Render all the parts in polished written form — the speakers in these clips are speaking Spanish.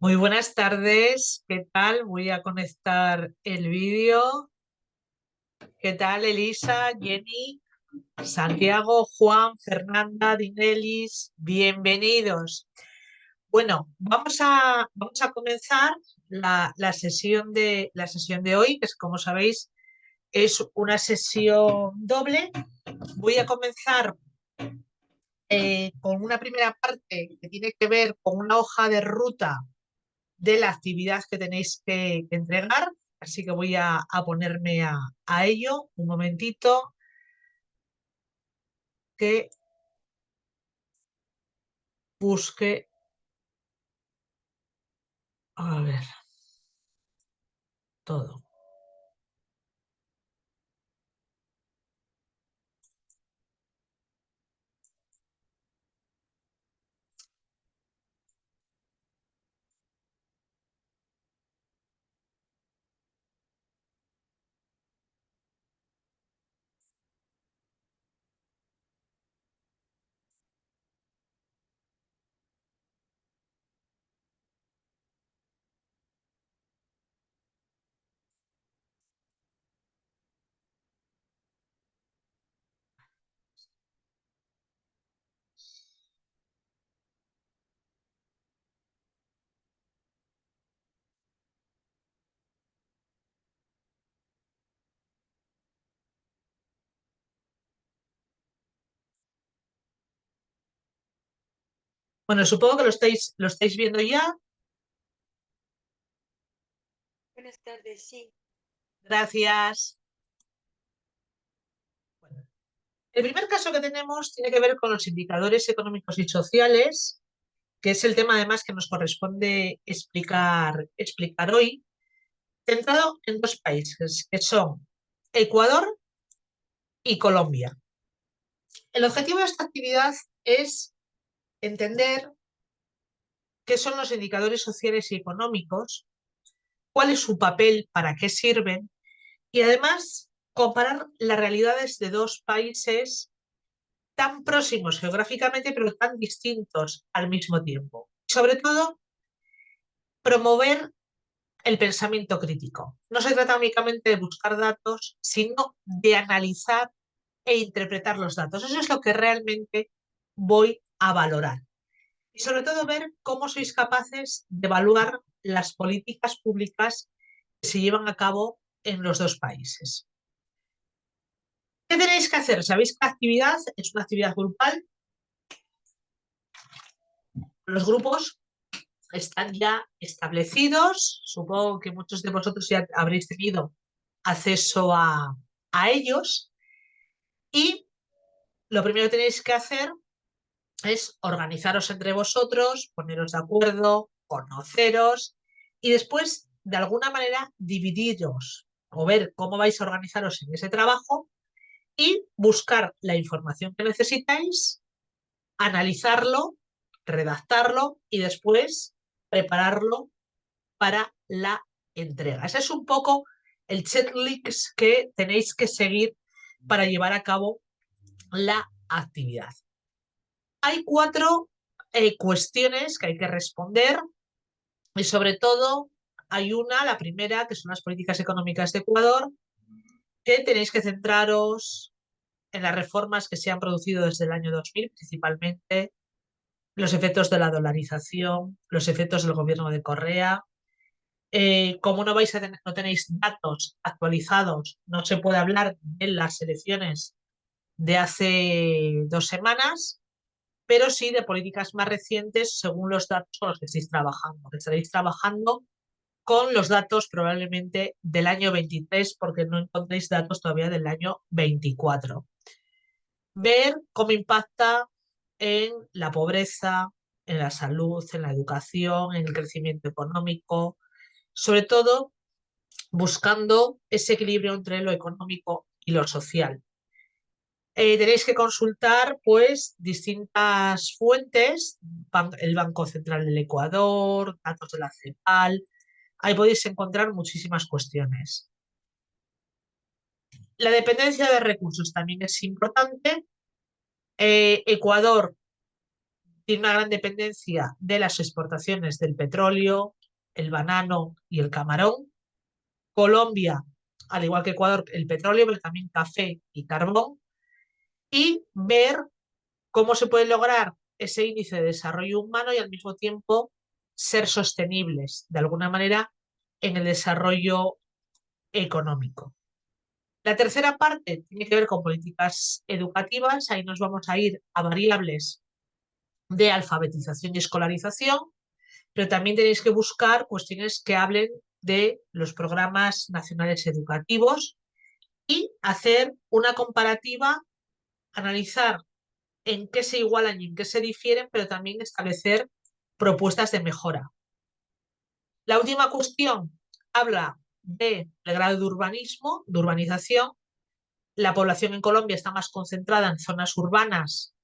Muy buenas tardes, ¿qué tal? Voy a conectar el vídeo. ¿Qué tal, Elisa, Jenny, Santiago, Juan, Fernanda, Dinelis? Bienvenidos. Bueno, vamos a comenzar la sesión de hoy, que es, como sabéis, es una sesión doble. Voy a comenzar con una primera parte que tiene que ver con una hoja de ruta de la actividad que tenéis que entregar. Así que voy a ponerme a ello un momentito que busque, a ver, todo. Bueno, supongo que lo estáis viendo ya. Buenas tardes, sí. Gracias. Bueno, el primer caso que tenemos tiene que ver con los indicadores económicos y sociales, que es el tema además que nos corresponde explicar hoy, centrado en dos países, que son Ecuador y Colombia. El objetivo de esta actividad es entender qué son los indicadores sociales y económicos, cuál es su papel, para qué sirven y además comparar las realidades de dos países tan próximos geográficamente pero tan distintos al mismo tiempo. Sobre todo, promover el pensamiento crítico. No se trata únicamente de buscar datos, sino de analizar e interpretar los datos. Eso es lo que realmente voy a valorar. Y sobre todo ver cómo sois capaces de evaluar las políticas públicas que se llevan a cabo en los dos países. ¿Qué tenéis que hacer? Sabéis que la actividad es una actividad grupal. Los grupos están ya establecidos. Supongo que muchos de vosotros ya habréis tenido acceso a ellos. Y lo primero que tenéis que hacer es organizaros entre vosotros, poneros de acuerdo, conoceros y después, de alguna manera, dividiros o ver cómo vais a organizaros en ese trabajo y buscar la información que necesitáis, analizarlo, redactarlo y después prepararlo para la entrega. Ese es un poco el checklist que tenéis que seguir para llevar a cabo la actividad. Hay cuatro cuestiones que hay que responder y sobre todo hay una, la primera, que son las políticas económicas de Ecuador, que tenéis que centraros en las reformas que se han producido desde el año 2000, principalmente los efectos de la dolarización, los efectos del gobierno de Correa. Como no vais a tener, no tenéis datos actualizados, no se puede hablar de las elecciones de hace 2 semanas, pero sí de políticas más recientes según los datos con los que estáis trabajando. Estaréis trabajando con los datos probablemente del año 23 porque no encontréis datos todavía del año 24. Ver cómo impacta en la pobreza, en la salud, en la educación, en el crecimiento económico, sobre todo buscando ese equilibrio entre lo económico y lo social. Tenéis que consultar pues distintas fuentes, el Banco Central del Ecuador, datos de la CEPAL, ahí podéis encontrar muchísimas cuestiones. La dependencia de recursos también es importante. Ecuador tiene una gran dependencia de las exportaciones del petróleo, el banano y el camarón. Colombia, al igual que Ecuador, el petróleo, pero también café y carbón. Y ver cómo se puede lograr ese índice de desarrollo humano y al mismo tiempo ser sostenibles de alguna manera en el desarrollo económico. La tercera parte tiene que ver con políticas educativas. Ahí nos vamos a ir a variables de alfabetización y escolarización, pero también tenéis que buscar cuestiones que hablen de los programas nacionales educativos y hacer una comparativa, analizar en qué se igualan y en qué se difieren, pero también establecer propuestas de mejora. La última cuestión habla del grado de urbanismo, de urbanización. La población en Colombia está más concentrada en zonas urbanas,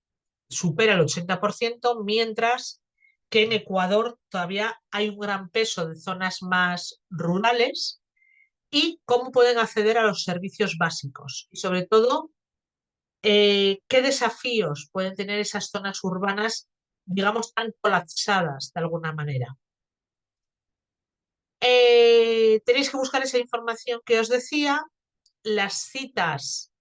supera el 80%, mientras que en Ecuador todavía hay un gran peso de zonas más rurales y cómo pueden acceder a los servicios básicos. Y sobre todo, qué desafíos pueden tener esas zonas urbanas, digamos, tan colapsadas de alguna manera. Tenéis que buscar esa información que os decía. Las citas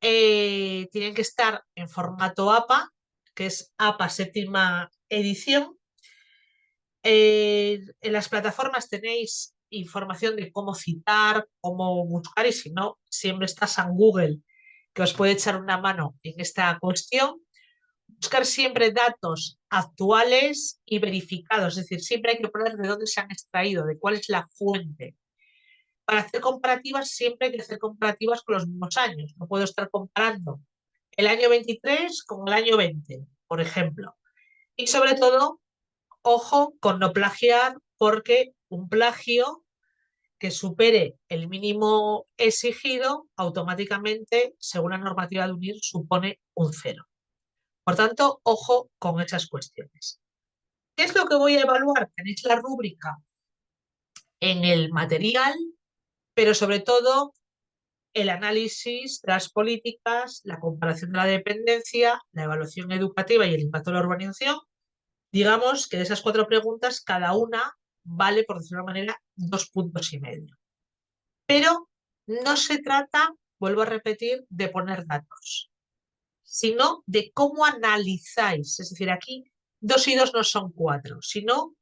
tienen que estar en formato APA, que es APA séptima edición. En las plataformas tenéis información de cómo citar, cómo buscar y si no, siempre está San Google que os puede echar una mano en esta cuestión. Buscar siempre datos actuales y verificados, es decir, siempre hay que poner de dónde se han extraído, de cuál es la fuente. Para hacer comparativas siempre hay que hacer comparativas con los mismos años. No puedo estar comparando el año 23 con el año 20, por ejemplo. Y sobre todo, ojo con no plagiar, porque un plagio que supere el mínimo exigido, automáticamente, según la normativa de UNIR, supone un cero. Por tanto, ojo con esas cuestiones. ¿Qué es lo que voy a evaluar? Tenéis la rúbrica en el material, pero sobre todo el análisis de las políticas, la comparación de la dependencia, la evaluación educativa y el impacto de la urbanización. Digamos que de esas 4 preguntas, cada una vale, por decirlo de una manera, 2,5 puntos. Pero no se trata, vuelvo a repetir, de poner datos, sino de cómo analizáis. Es decir, aquí 2 y 2 no son 4, sino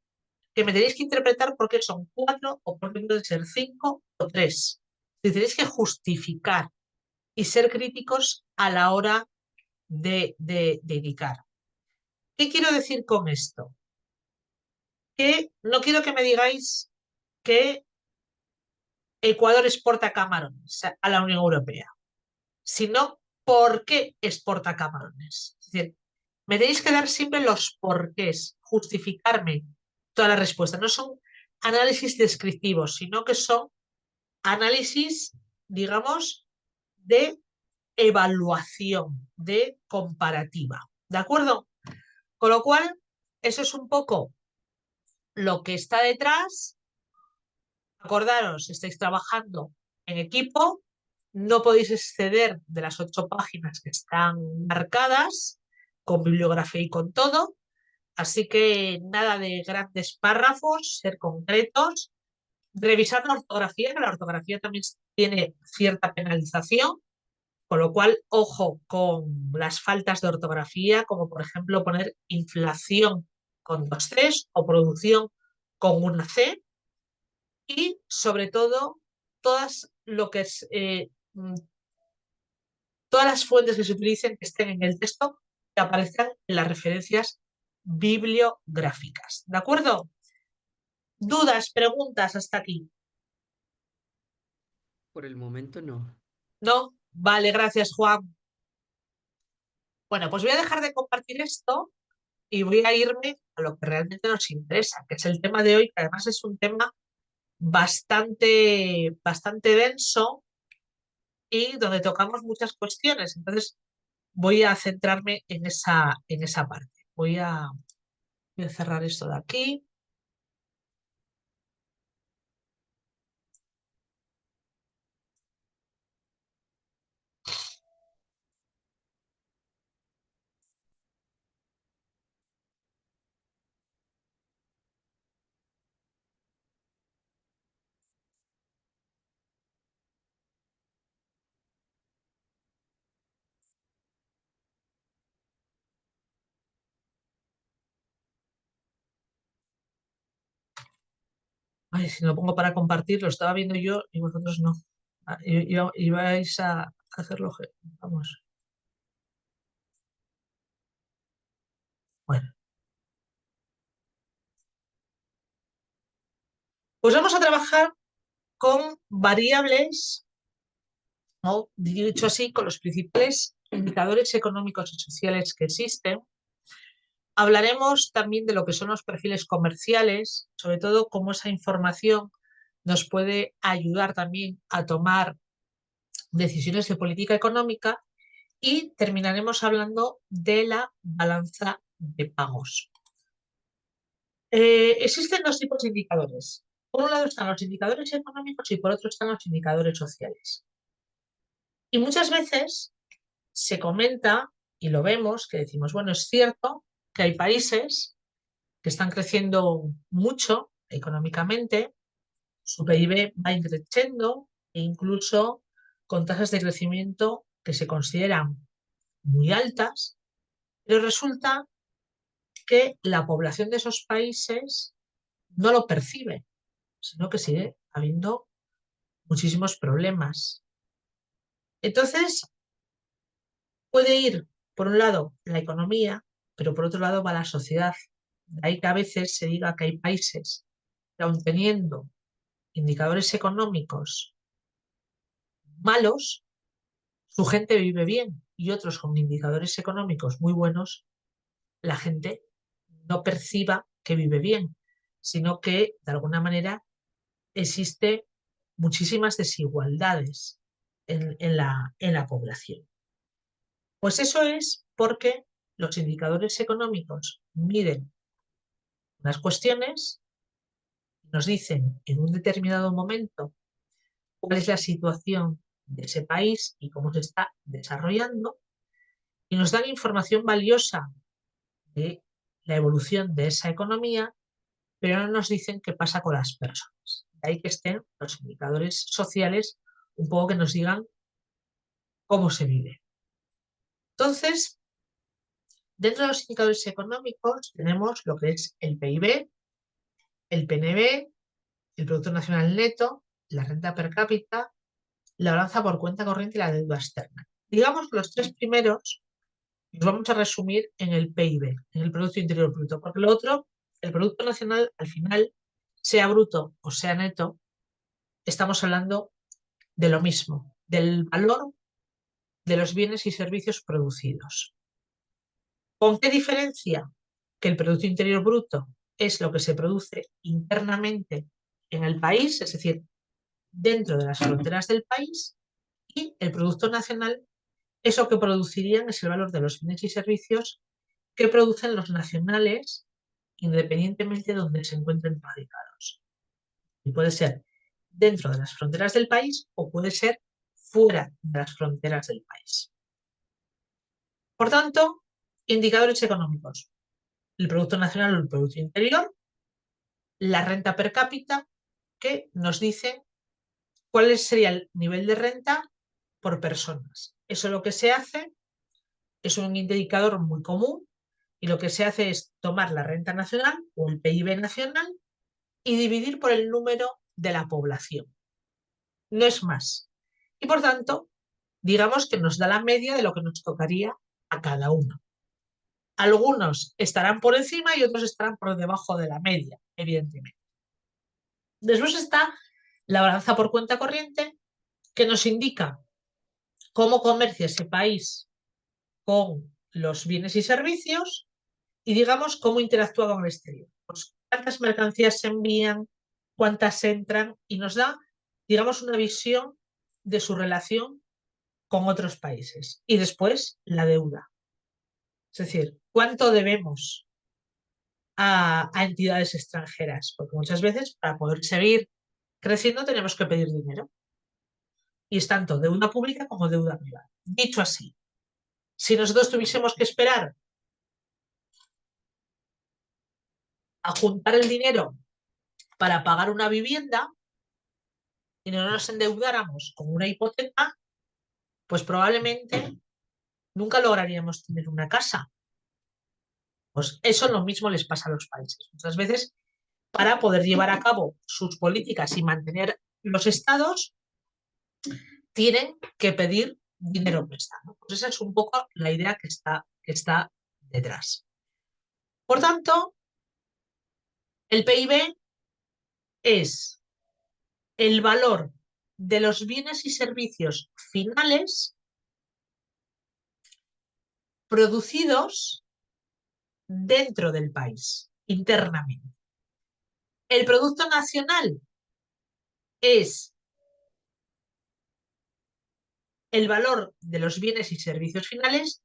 que me tenéis que interpretar por qué son 4 o por qué pueden ser 5 o 3. Y tenéis que justificar y ser críticos a la hora de indicar. ¿Qué quiero decir con esto? Que no quiero que me digáis que Ecuador exporta camarones a la Unión Europea, sino por qué exporta camarones. Es decir, me tenéis que dar siempre los porqués, justificarme toda la respuesta. No son análisis descriptivos, sino que son análisis, digamos, de evaluación, de comparativa. ¿De acuerdo? Con lo cual, eso es un poco lo que está detrás. Acordaros, estáis trabajando en equipo, no podéis exceder de las 8 páginas que están marcadas, con bibliografía y con todo. Así que nada de grandes párrafos, ser concretos, revisar la ortografía, que la ortografía también tiene cierta penalización, con lo cual, ojo con las faltas de ortografía, como por ejemplo poner inflación con 2 Cs o producción con una C, y sobre todo todas lo que es todas las fuentes que se utilicen que estén en el texto que aparezcan en las referencias bibliográficas. ¿De acuerdo? ¿Dudas, preguntas hasta aquí? Por el momento no. ¿No? Vale, gracias, Juan. Bueno, pues voy a dejar de compartir esto y voy a irme a lo que realmente nos interesa, que es el tema de hoy, que además es un tema bastante denso y donde tocamos muchas cuestiones. Entonces, voy a centrarme en esa parte. Voy a cerrar esto de aquí. Ay, si lo pongo para compartir, lo estaba viendo yo y vosotros no. Ibais a hacerlo. Vamos. Bueno, pues vamos a trabajar con variables, ¿no? Dicho así, con los principales indicadores económicos y sociales que existen. Hablaremos también de lo que son los perfiles comerciales, sobre todo cómo esa información nos puede ayudar también a tomar decisiones de política económica y terminaremos hablando de la balanza de pagos. Existen dos tipos de indicadores. Por un lado están los indicadores económicos y por otro están los indicadores sociales. Y muchas veces se comenta y lo vemos que decimos, bueno, es cierto que hay países que están creciendo mucho económicamente, su PIB va creciendo e incluso con tasas de crecimiento que se consideran muy altas, pero resulta que la población de esos países no lo percibe, sino que sigue habiendo muchísimos problemas. Entonces, puede ir, por un lado, la economía, pero por otro lado va la sociedad. De ahí que a veces se diga que hay países que aun teniendo indicadores económicos malos, su gente vive bien y otros con indicadores económicos muy buenos, la gente no perciba que vive bien, sino que de alguna manera existe muchísimas desigualdades en la población. Pues eso es porque los indicadores económicos miden unas cuestiones, nos dicen en un determinado momento cuál es la situación de ese país y cómo se está desarrollando, y nos dan información valiosa de la evolución de esa economía, pero no nos dicen qué pasa con las personas. De ahí que estén los indicadores sociales un poco que nos digan cómo se vive. Entonces, dentro de los indicadores económicos tenemos lo que es el PIB, el PNB, el Producto Nacional Neto, la renta per cápita, la balanza por cuenta corriente y la deuda externa. Digamos que los tres primeros los vamos a resumir en el PIB, en el Producto Interior Bruto, porque lo otro, el Producto Nacional, al final, sea bruto o sea neto, estamos hablando de lo mismo, del valor de los bienes y servicios producidos. ¿Con qué diferencia? Que el Producto Interior Bruto es lo que se produce internamente en el país, es decir, dentro de las fronteras del país, y el Producto Nacional es lo que producirían, es el valor de los bienes y servicios que producen los nacionales independientemente de donde se encuentren radicados. Y puede ser dentro de las fronteras del país o puede ser fuera de las fronteras del país. Por tanto, indicadores económicos. El Producto Nacional o el Producto Interior, la renta per cápita, que nos dice cuál sería el nivel de renta por personas. Eso lo que se hace es un indicador muy común y lo que se hace es tomar la renta nacional o el PIB nacional y dividir por el número de la población. No es más. Y por tanto, digamos que nos da la media de lo que nos tocaría a cada uno. Algunos estarán por encima y otros estarán por debajo de la media, evidentemente. Después está la balanza por cuenta corriente, que nos indica cómo comercia ese país con los bienes y servicios y, digamos, cómo interactúa con el exterior. Pues, cuántas mercancías se envían, cuántas entran y nos da, digamos, una visión de su relación con otros países. Y después la deuda. Es decir, cuánto debemos a entidades extranjeras, porque muchas veces para poder seguir creciendo tenemos que pedir dinero. Y es tanto deuda pública como deuda privada. Dicho así, si nosotros tuviésemos que esperar a juntar el dinero para pagar una vivienda y no nos endeudáramos con una hipoteca, pues probablemente nunca lograríamos tener una casa. Pues eso lo mismo les pasa a los países. Muchas veces para poder llevar a cabo sus políticas y mantener los estados, tienen que pedir dinero prestado. Pues esa es un poco la idea que está detrás. Por tanto, el PIB es el valor de los bienes y servicios finales producidos dentro del país, internamente. El Producto Nacional es el valor de los bienes y servicios finales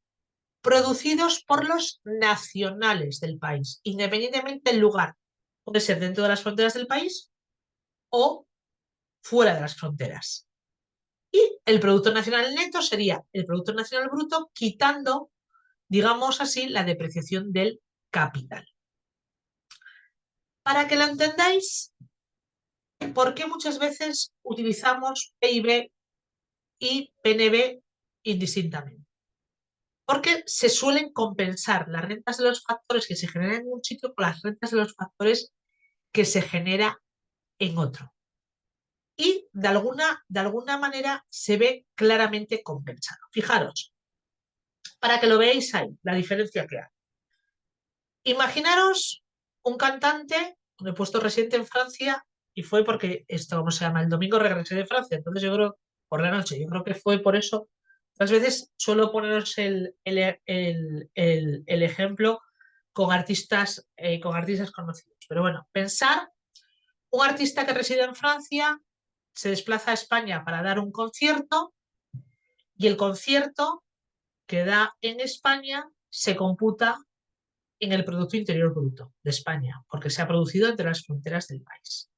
producidos por los nacionales del país, independientemente del lugar. Puede ser dentro de las fronteras del país o fuera de las fronteras. Y el Producto Nacional Neto sería el Producto Nacional Bruto quitando, digamos así, la depreciación del capital. Para que lo entendáis, ¿por qué muchas veces utilizamos PIB y PNB indistintamente? Porque se suelen compensar las rentas de los factores que se generan en un sitio con las rentas de los factores que se genera en otro. Y de alguna manera se ve claramente compensado. Fijaros, para que lo veáis ahí, la diferencia que hay. Imaginaros un cantante, me he puesto residente en Francia y fue porque esto, ¿cómo se llama? El domingo regresé de Francia, entonces yo creo, por la noche, yo creo que fue por eso. Otras veces suelo poneros el ejemplo con artistas conocidos. Pero bueno, pensar un artista que reside en Francia se desplaza a España para dar un concierto y el concierto que da en España se computa en el Producto Interior Bruto de España, porque se ha producido entre las fronteras del país.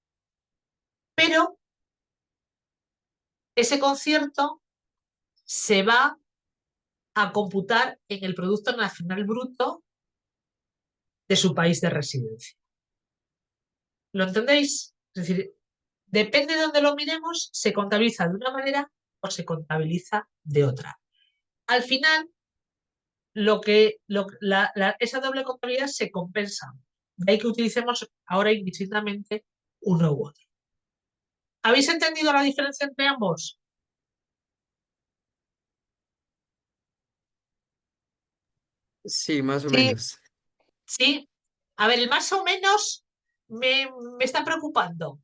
Pero ese concierto se va a computar en el Producto Nacional Bruto de su país de residencia. ¿Lo entendéis? Es decir, depende de dónde lo miremos, se contabiliza de una manera o se contabiliza de otra. Al final, esa doble contabilidad se compensa. De ahí que utilicemos ahora indistintamente uno u otro. ¿Habéis entendido la diferencia entre ambos? Sí, más o Sí, menos. Sí. A ver, el más o menos me está preocupando.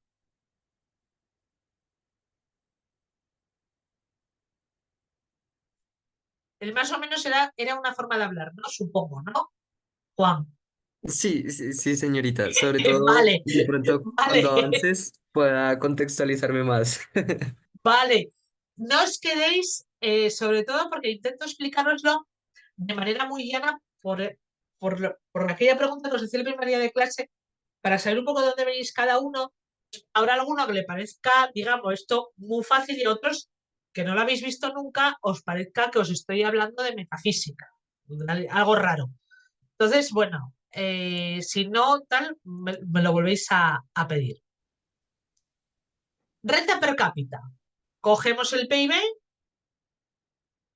El más o menos era una forma de hablar, ¿no? Supongo, ¿no? Juan. Sí, sí, sí, señorita. Sobre todo, Vale, de pronto, vale, cuando avances, pueda contextualizarme más. vale. No os quedéis, sobre todo porque intento explicaroslo de manera muy llana por aquella pregunta que os decía el primer día de clase, para saber un poco de dónde venís cada uno. Habrá alguno que le parezca, digamos, esto muy fácil y otros que no lo habéis visto nunca, os parezca que os estoy hablando de metafísica, algo raro. Entonces, bueno, si no, tal, me lo volvéis a pedir. Renta per cápita. Cogemos el PIB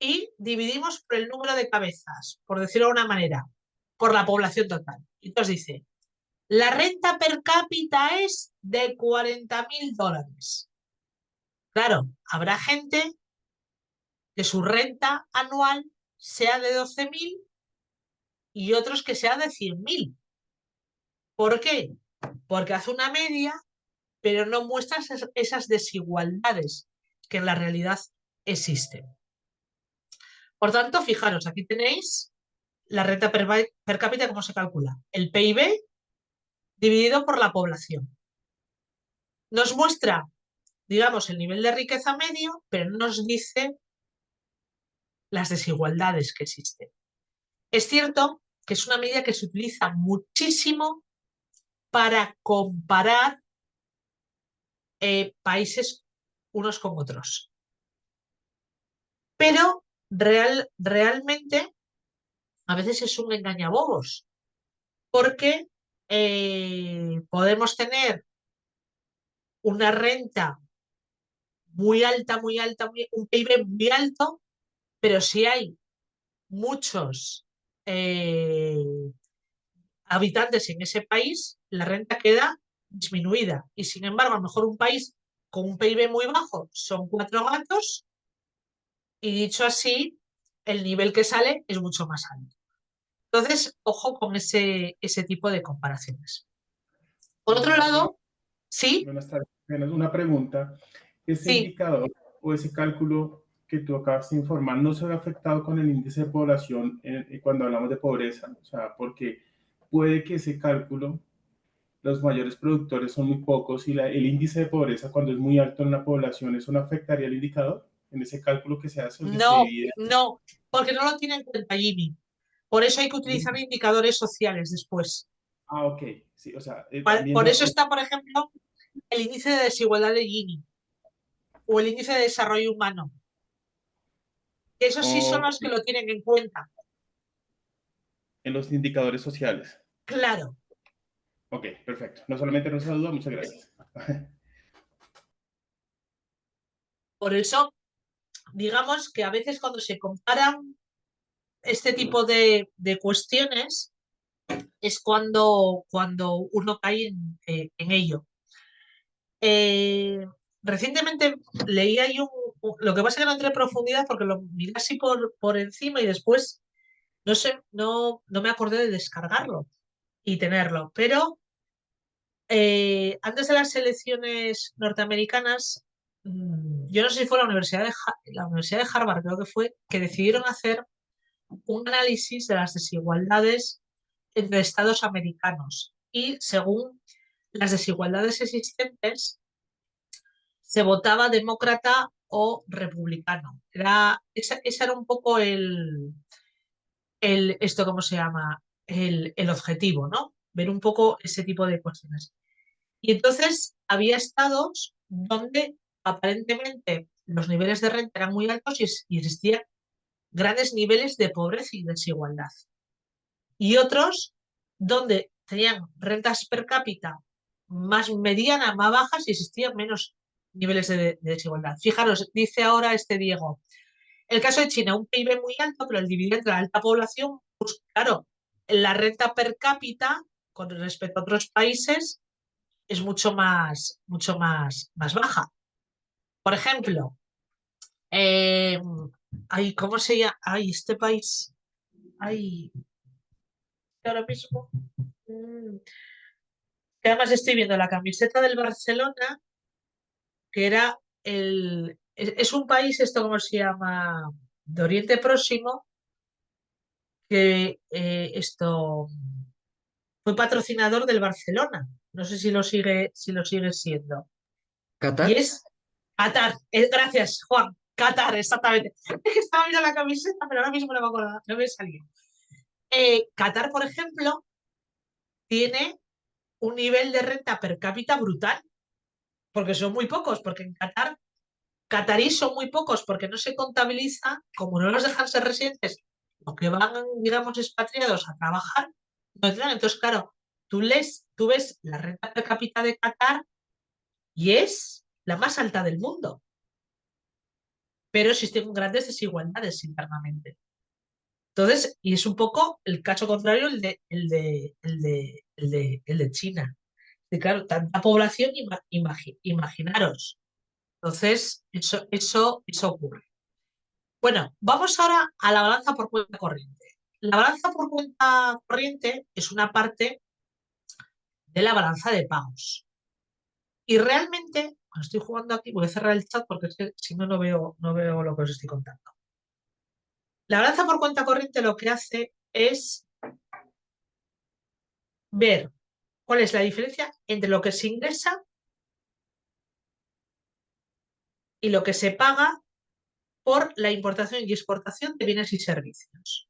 y dividimos por el número de cabezas, por decirlo de una manera, por la población total. Y entonces dice, la renta per cápita es de $40.000. Claro, habrá gente que su renta anual sea de 12.000 y otros que sea de 100.000. ¿Por qué? Porque hace una media, pero no muestra esas desigualdades que en la realidad existen. Por tanto, fijaros, aquí tenéis la renta per cápita, ¿cómo se calcula? El PIB dividido por la población. Nos muestra, digamos, el nivel de riqueza medio, pero no nos dice las desigualdades que existen. Es cierto que es una medida que se utiliza muchísimo para comparar países unos con otros. Pero realmente a veces es un engañabobos, porque podemos tener una renta muy alta, un PIB muy alto, pero si hay muchos habitantes en ese país, la renta queda disminuida. Y sin embargo, a lo mejor un país con un PIB muy bajo son 4 gatos y dicho así, el nivel que sale es mucho más alto. Entonces, ojo con ese tipo de comparaciones. Por otro lado, sí, Buenas tardes. Una pregunta. ¿Ese sí, indicador o ese cálculo que tú acabas de informar no se ve afectado con el índice de población cuando hablamos de pobreza? O sea, porque puede que ese cálculo, los mayores productores son muy pocos y el índice de pobreza cuando es muy alto en la población, ¿eso no afectaría el indicador en ese cálculo que se hace o que se no, divide? no, porque no lo tiene en cuenta Gini. Por eso hay que utilizar indicadores sociales después. Ah, ok. Sí, o sea, Por viendo... eso está, por ejemplo, el índice de desigualdad de Gini o el índice de desarrollo humano. Esos sí son Ok, los que lo tienen en cuenta. en los indicadores sociales. Claro. Ok, perfecto. No solamente nos duda, muchas gracias. Por eso, digamos que a veces cuando se comparan este tipo de cuestiones es cuando uno cae en ello. Eh, Recientemente leí ahí lo que pasa es que no entré en profundidad porque lo miré así por encima y después no sé, no me acordé de descargarlo y tenerlo. Pero antes de las elecciones norteamericanas, yo no sé si fue la Universidad de Harvard, creo que fue, que decidieron hacer un análisis de las desigualdades entre estados americanos. Y según las desigualdades existentes, se votaba demócrata o republicano. Ese era un poco esto, ¿cómo se llama? El objetivo, ¿no? Ver un poco ese tipo de cuestiones. Y entonces había estados donde aparentemente los niveles de renta eran muy altos y existían grandes niveles de pobreza y desigualdad. Y otros donde tenían rentas per cápita más medianas, más bajas y existían menos niveles de desigualdad. Fijaros, dice ahora este Diego, el caso de China, un PIB muy alto, pero el dividido entre la alta población, pues claro, la renta per cápita con respecto a otros países es mucho más baja. Por ejemplo, eh, ¿cómo se llama? Este país, ay, ahora mismo, que además estoy viendo la camiseta del Barcelona, que era es un país, esto cómo se llama, de Oriente Próximo, que esto fue patrocinador del Barcelona. No sé si lo sigue siendo. Y ¿Qatar? es Qatar. Gracias, Juan. Qatar, exactamente. Es que estaba viendo la camiseta, pero ahora mismo no me acuerdo, no me salía. Qatar, por ejemplo, tiene un nivel de renta per cápita brutal, porque son muy pocos, porque en Qatar, cataríes son muy pocos, porque no se contabiliza, como no los dejan ser residentes, los que van, digamos, expatriados a trabajar, no entran. Entonces, claro, tú ves la renta per cápita de Qatar y es la más alta del mundo, pero existen grandes desigualdades internamente. Entonces, y es un poco el caso contrario el de China. Y claro, tanta población, imaginaros. Entonces, eso ocurre. Bueno, vamos ahora a la balanza por cuenta corriente. La balanza por cuenta corriente es una parte de la balanza de pagos. Y realmente, cuando estoy jugando aquí, voy a cerrar el chat porque es que si no, no veo lo que os estoy contando. La balanza por cuenta corriente lo que hace es ver cuál es la diferencia entre lo que se ingresa y lo que se paga por la importación y exportación de bienes y servicios.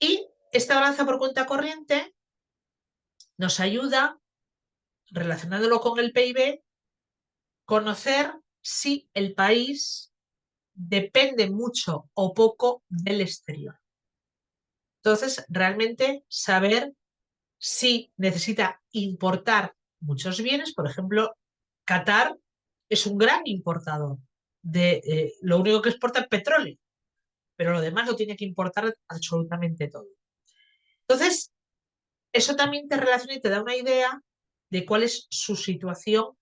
Y esta balanza por cuenta corriente nos ayuda, relacionándolo con el PIB, conocer si el país depende mucho o poco del exterior. Entonces, realmente saber si necesita importar muchos bienes. Por ejemplo, Qatar es un gran importador lo único que exporta es petróleo, pero lo demás lo tiene que importar absolutamente todo. Entonces, eso también te relaciona y te da una idea de cuál es su situación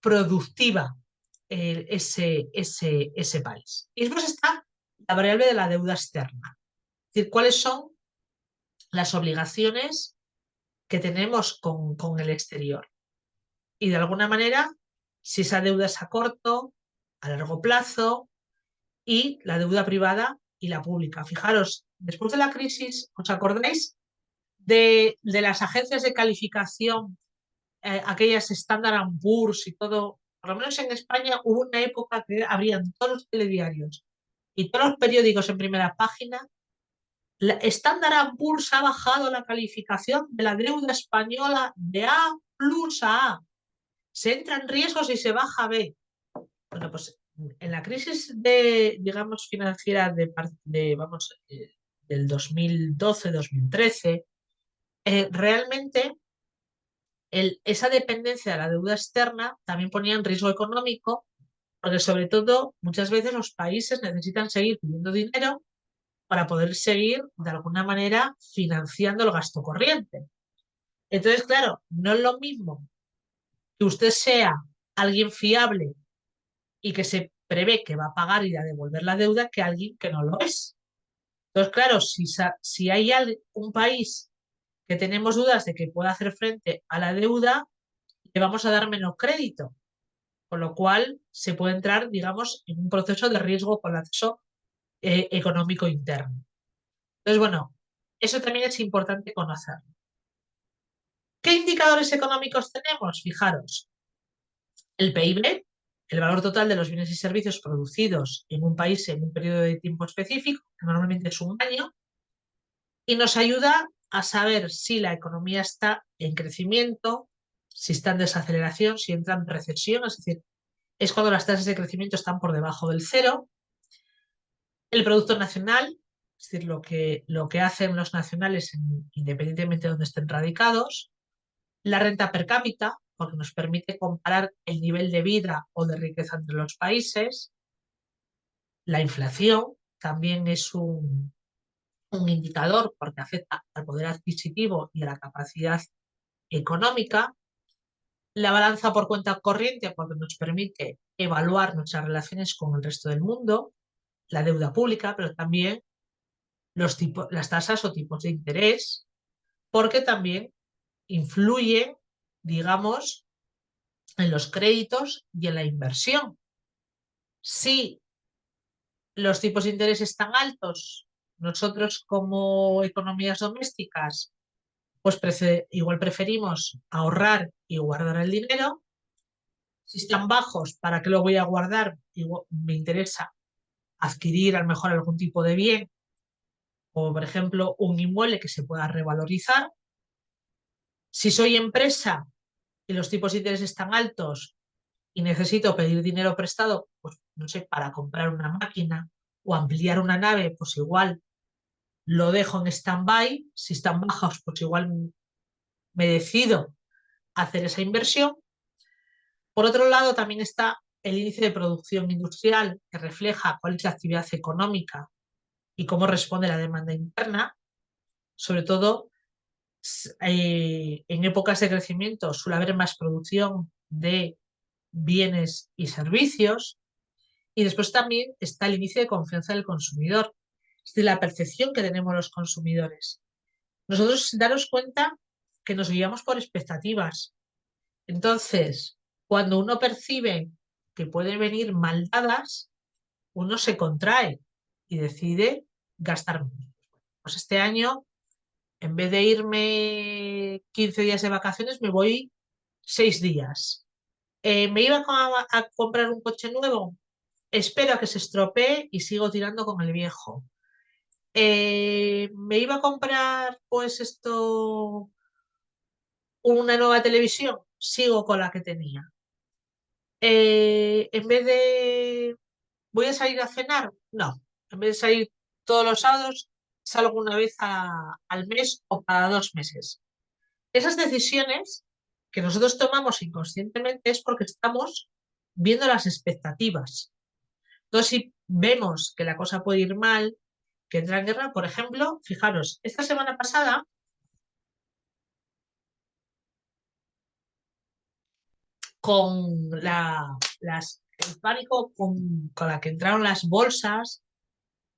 productiva ese país. Y después está la variable de la deuda externa, es decir, cuáles son las obligaciones que tenemos con el exterior. Y de alguna manera, si esa deuda es a corto, a largo plazo, y la deuda privada y la pública. Fijaros, después de la crisis, ¿os acordáis de las agencias de calificación, aquellas Standard & Poor's y todo? Por lo menos en España hubo una época que habrían todos los telediarios y todos los periódicos en primera página. La Standard & Poor's ha bajado la calificación de la deuda española de A+ a A. Se entra en riesgos y se baja a B. Bueno, pues en la crisis digamos, financiera del 2012-2013, realmente esa dependencia de la deuda externa también ponía en riesgo económico, porque sobre todo muchas veces los países necesitan seguir pidiendo dinero para poder seguir de alguna manera financiando el gasto corriente. Entonces, claro, no es lo mismo que usted sea alguien fiable y que se prevé que va a pagar y a devolver la deuda que alguien que no lo es. Entonces, claro, si hay un país que tenemos dudas de que pueda hacer frente a la deuda, le vamos a dar menos crédito, con lo cual se puede entrar, digamos, en un proceso de riesgo colapso económico interno. Entonces, bueno, eso también es importante conocer. ¿Qué indicadores económicos tenemos? Fijaros, el PIB, el valor total de los bienes y servicios producidos en un país en un periodo de tiempo específico, que normalmente es un año, y nos ayuda a saber si la economía está en crecimiento, si está en desaceleración, si entra en recesión, es decir, es cuando las tasas de crecimiento están por debajo del cero. El Producto Nacional, es decir, lo que hacen los nacionales independientemente de donde estén radicados. La renta per cápita, porque nos permite comparar el nivel de vida o de riqueza entre los países. La inflación también es un indicador porque afecta al poder adquisitivo y a la capacidad económica. La balanza por cuenta corriente porque nos permite evaluar nuestras relaciones con el resto del mundo. La deuda pública, pero también las tasas o tipos de interés, porque también influye, digamos, en los créditos y en la inversión. Si los tipos de interés están altos, nosotros como economías domésticas, pues igual preferimos ahorrar y guardar el dinero. Si están bajos, ¿para qué lo voy a guardar? Igual, me interesa adquirir a lo mejor algún tipo de bien o, por ejemplo, un inmueble que se pueda revalorizar. Si soy empresa y los tipos de interés están altos y necesito pedir dinero prestado, pues no sé, para comprar una máquina o ampliar una nave, pues igual lo dejo en stand-by. Si están bajos, pues igual me decido a hacer esa inversión. Por otro lado, también está el índice de producción industrial, que refleja cuál es la actividad económica y cómo responde la demanda interna. Sobre todo, en épocas de crecimiento suele haber más producción de bienes y servicios. Y después también está el índice de confianza del consumidor, es decir, la percepción que tenemos los consumidores. Nosotros, daros cuenta que nos guiamos por expectativas. Entonces, cuando uno percibe que pueden venir mal dadas, uno se contrae y decide gastar menos. Pues este año, en vez de irme 15 días de vacaciones, me voy 6 días. ¿Me iba a comprar un coche nuevo? Espero a que se estropee y sigo tirando con el viejo. ¿Me iba a comprar, pues esto, una nueva televisión? Sigo con la que tenía. En vez de, ¿voy a salir a cenar? No. En vez de salir todos los sábados, salgo una vez al mes o cada 2 meses. Esas decisiones que nosotros tomamos inconscientemente es porque estamos viendo las expectativas. Entonces, si vemos que la cosa puede ir mal, que entra en guerra, por ejemplo, fijaros, esta semana pasada con el pánico con la que entraron las bolsas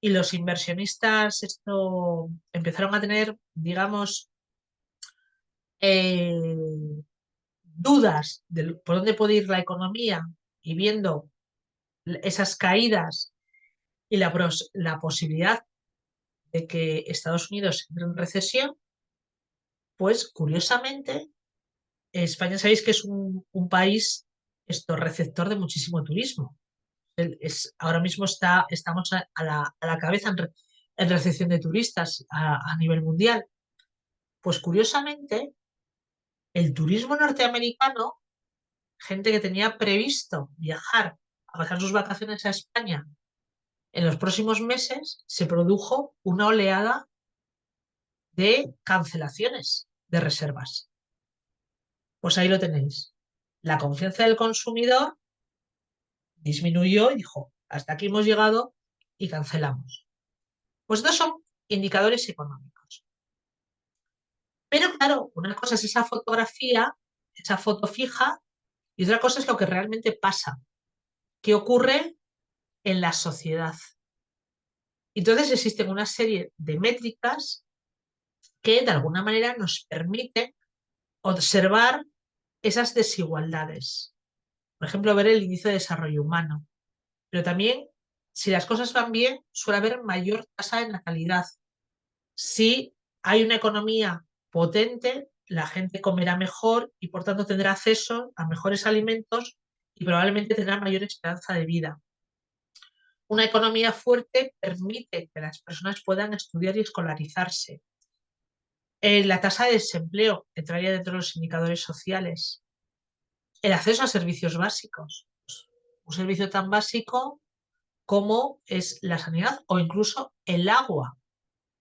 y los inversionistas empezaron a tener, digamos, dudas de por dónde puede ir la economía y viendo esas caídas y la posibilidad de que Estados Unidos entre en recesión, pues curiosamente, España sabéis que es un país receptor de muchísimo turismo. Ahora mismo estamos a la cabeza en recepción de turistas a nivel mundial. Pues curiosamente, el turismo norteamericano, gente que tenía previsto viajar a pasar sus vacaciones a España en los próximos meses, se produjo una oleada de cancelaciones de reservas. Pues ahí lo tenéis. La confianza del consumidor disminuyó y dijo, hasta aquí hemos llegado y cancelamos. Pues estos son indicadores económicos. Pero claro, una cosa es esa fotografía, esa foto fija, y otra cosa es lo que realmente pasa, qué ocurre en la sociedad. Entonces existen una serie de métricas que de alguna manera nos permiten observar esas desigualdades. Por ejemplo, ver el índice de desarrollo humano. Pero también, si las cosas van bien, suele haber mayor tasa de natalidad. Si hay una economía potente, la gente comerá mejor y por tanto tendrá acceso a mejores alimentos y probablemente tendrá mayor esperanza de vida. Una economía fuerte permite que las personas puedan estudiar y escolarizarse. La tasa de desempleo entraría dentro de los indicadores sociales. El acceso a servicios básicos. Un servicio tan básico como es la sanidad o incluso el agua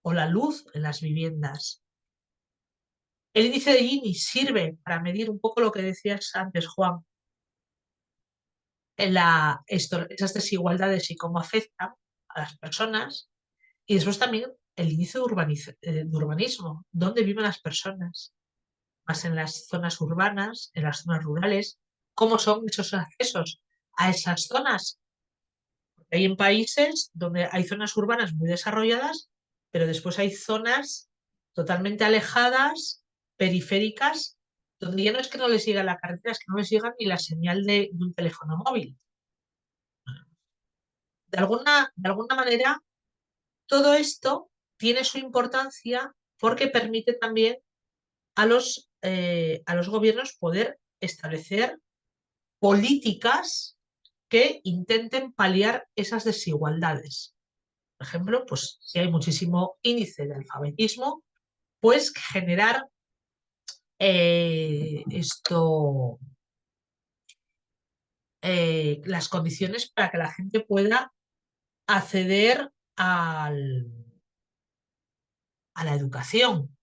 o la luz en las viviendas. El índice de Gini sirve para medir un poco lo que decías antes, Juan, esas desigualdades y cómo afectan a las personas. Y después también el índice de urbanismo, dónde viven las personas, más en las zonas urbanas, en las zonas rurales, cómo son esos accesos a esas zonas. Porque hay en países donde hay zonas urbanas muy desarrolladas, pero después hay zonas totalmente alejadas, periféricas, donde ya no es que no les llega la carretera, es que no les llega ni la señal de un teléfono móvil. De alguna manera, todo esto tiene su importancia porque permite también a los gobiernos poder establecer políticas que intenten paliar esas desigualdades. Por ejemplo, pues si hay muchísimo índice de alfabetismo, pues generar las condiciones para que la gente pueda acceder a la educación.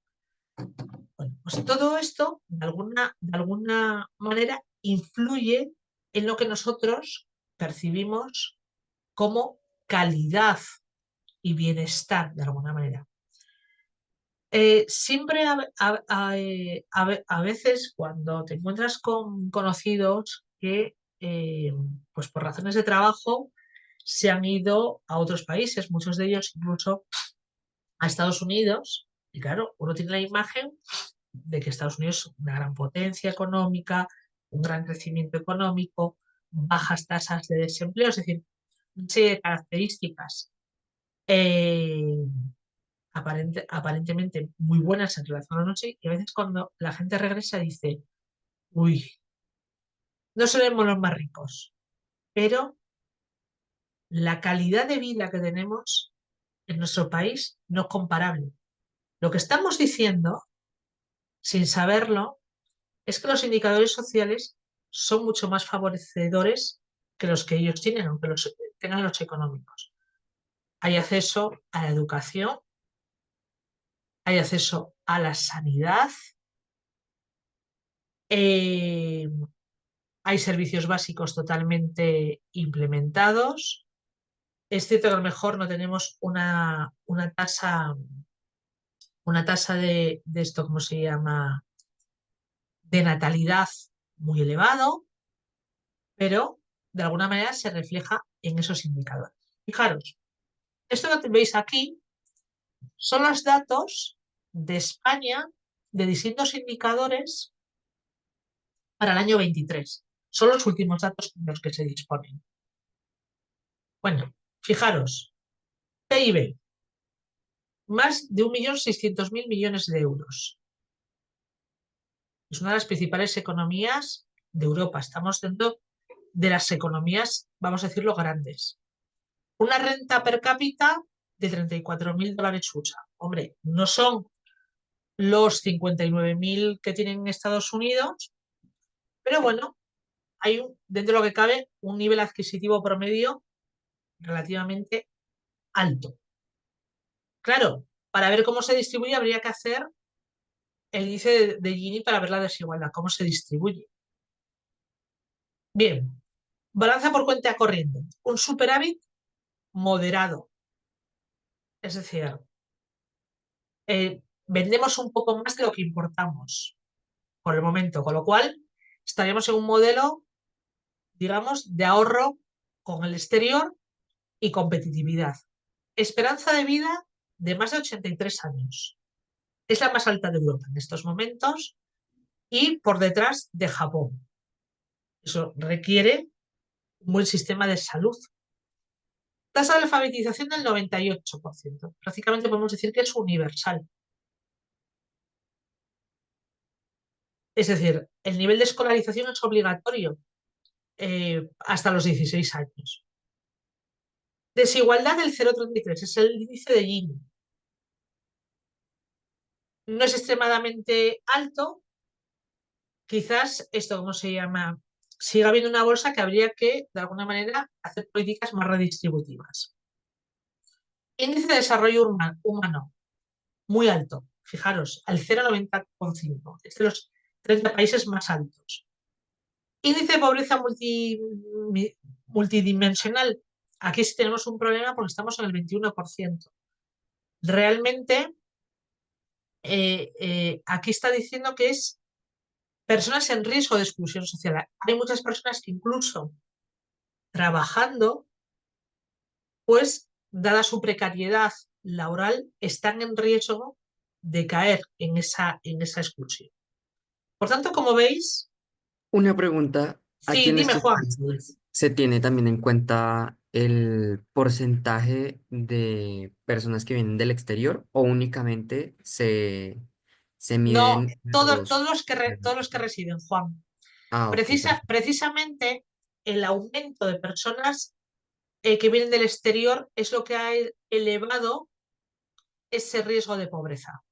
Bueno, pues todo esto, de alguna manera, influye en lo que nosotros percibimos como calidad y bienestar, de alguna manera. Siempre a veces cuando te encuentras con conocidos que pues por razones de trabajo se han ido a otros países, muchos de ellos incluso a Estados Unidos, y claro, uno tiene la imagen de que Estados Unidos es una gran potencia económica, un gran crecimiento económico, bajas tasas de desempleo, es decir, una serie de características aparentemente muy buenas en relación a la noche, y a veces cuando la gente regresa dice, uy, no seremos los más ricos, pero la calidad de vida que tenemos en nuestro país no es comparable. Lo que estamos diciendo, sin saberlo, es que los indicadores sociales son mucho más favorecedores que los que ellos tienen, aunque tengan los económicos. Hay acceso a la educación, hay acceso a la sanidad, hay servicios básicos totalmente implementados. Es cierto que a lo mejor no tenemos una tasa de esto, ¿cómo se llama?, de natalidad muy elevado, pero de alguna manera se refleja en esos indicadores. Fijaros, esto que veis aquí son los datos de España de distintos indicadores para el año 23. Son los últimos datos de los que se disponen. Bueno, fijaros, PIB, más de 1.600.000 millones de euros. Es una de las principales economías de Europa. Estamos dentro de las economías, vamos a decirlo, grandes. Una renta per cápita de 34.000 dólares USA. Hombre, no son los 59.000 que tienen en Estados Unidos, pero bueno, hay dentro de lo que cabe un nivel adquisitivo promedio relativamente alto. Claro, para ver cómo se distribuye habría que hacer el índice de Gini para ver la desigualdad, cómo se distribuye. Bien, balanza por cuenta corriente, un superávit moderado, es decir, vendemos un poco más de lo que importamos por el momento, con lo cual estaríamos en un modelo, digamos, de ahorro con el exterior y competitividad. Esperanza de vida de más de 83 años. Es la más alta de Europa en estos momentos y por detrás de Japón. Eso requiere un buen sistema de salud. Tasa de alfabetización del 98%. Prácticamente podemos decir que es universal. Es decir, el nivel de escolarización es obligatorio hasta los 16 años. Desigualdad del 0,33, es el índice de Gini. No es extremadamente alto. Quizás esto, ¿cómo se llama? Siga habiendo una bolsa que habría que, de alguna manera, hacer políticas más redistributivas. Índice de desarrollo humano, muy alto. Fijaros, al 0,90,5. Es de los 30 países más altos. Índice de pobreza multidimensional. Aquí sí tenemos un problema porque estamos en el 21%. Realmente, aquí está diciendo que es personas en riesgo de exclusión social. Hay muchas personas que incluso trabajando, pues, dada su precariedad laboral, están en riesgo de caer en esa exclusión. Por tanto, como veis, Una pregunta, aquí sí, en dime, estos Juan. países se tiene también en cuenta el porcentaje de personas que vienen del exterior o únicamente se No, miden todos los... todos los que residen, Juan. Ah, ok, perfecto. Precisamente el aumento de personas que vienen del exterior es lo que ha elevado ese riesgo de pobreza.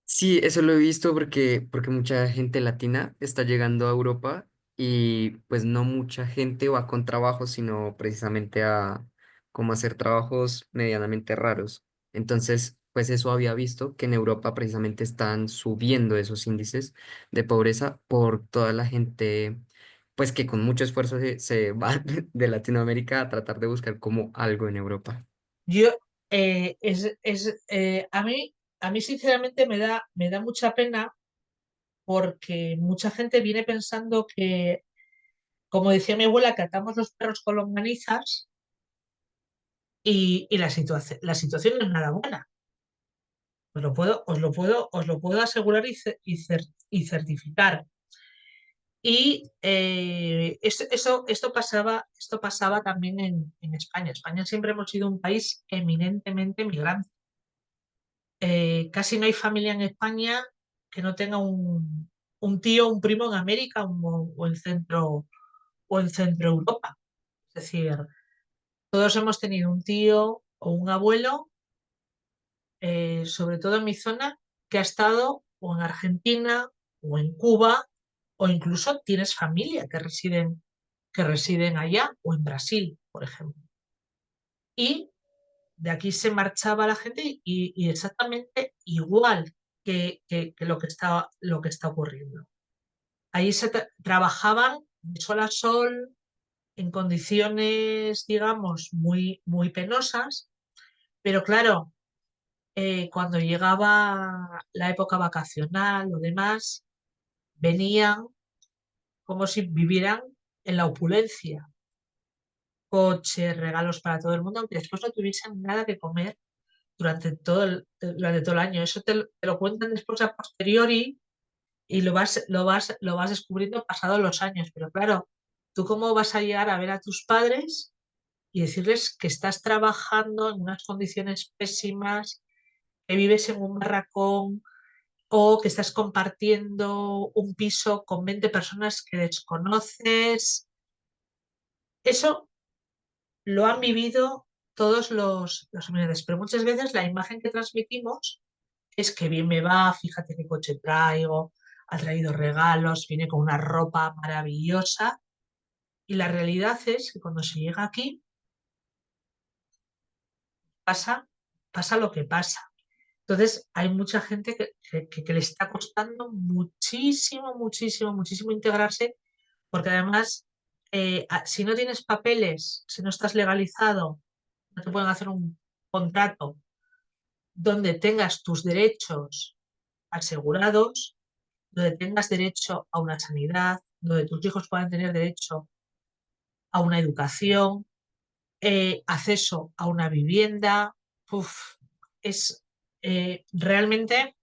Sí, eso lo he visto porque mucha gente latina está llegando a Europa y pues no mucha gente va con trabajo, sino precisamente a como hacer trabajos medianamente raros. Entonces, pues eso había visto que en Europa precisamente están subiendo esos índices de pobreza por toda la gente, pues que con mucho esfuerzo se va de Latinoamérica a tratar de buscar como algo en Europa. Yo, a mí sinceramente me da mucha pena porque mucha gente viene pensando que, como decía mi abuela, que atamos los perros con longanizas y la situación no es nada buena. Os lo puedo asegurar y certificar. Y esto pasaba también en España. España siempre hemos sido un país eminentemente migrante. Casi no hay familia en España que no tenga un tío, un primo en América o en Centro Europa. Es decir, todos hemos tenido un tío o un abuelo, sobre todo en mi zona, que ha estado o en Argentina o en Cuba, o incluso tienes familia que residen allá o en Brasil, por ejemplo. Y de aquí se marchaba la gente y exactamente igual que lo que está ocurriendo. Ahí trabajaban de sol a sol en condiciones, digamos, muy penosas, pero claro, cuando llegaba la época vacacional o demás, venían como si vivieran en la opulencia. Coches, regalos para todo el mundo, aunque después no tuviesen nada que comer durante todo el año. Eso te lo cuentan después a posteriori y lo vas descubriendo pasados los años. Pero claro, ¿tú cómo vas a llegar a ver a tus padres y decirles que estás trabajando en unas condiciones pésimas, que vives en un barracón o que estás compartiendo un piso con 20 personas que desconoces? Eso lo han vivido todos los inmigrantes, pero muchas veces la imagen que transmitimos es que bien me va, fíjate qué coche traigo, ha traído regalos, viene con una ropa maravillosa, y la realidad es que cuando se llega aquí pasa, pasa lo que pasa. Entonces hay mucha gente que le está costando muchísimo, muchísimo, muchísimo integrarse, porque además, si no tienes papeles, si no estás legalizado, no te pueden hacer un contrato donde tengas tus derechos asegurados, donde tengas derecho a una sanidad, donde tus hijos puedan tener derecho a una educación, acceso a una vivienda. Uf, es realmente,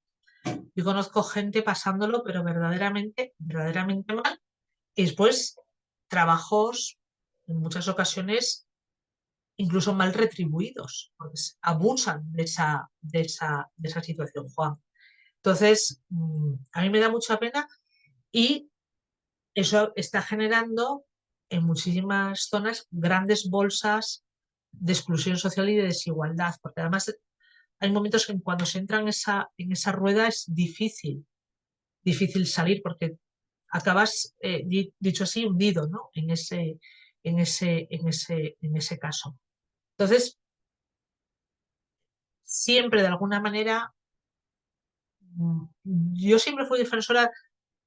yo conozco gente pasándolo, pero verdaderamente, verdaderamente mal. Y después, trabajos en muchas ocasiones incluso mal retribuidos, porque abusan de esa situación, Juan. Entonces, a mí me da mucha pena y eso está generando en muchísimas zonas grandes bolsas de exclusión social y de desigualdad, porque además hay momentos en cuando se entra en esa rueda es difícil salir porque acabas, dicho así, hundido, ¿no? En ese caso. Entonces, siempre de alguna manera, yo siempre fui defensora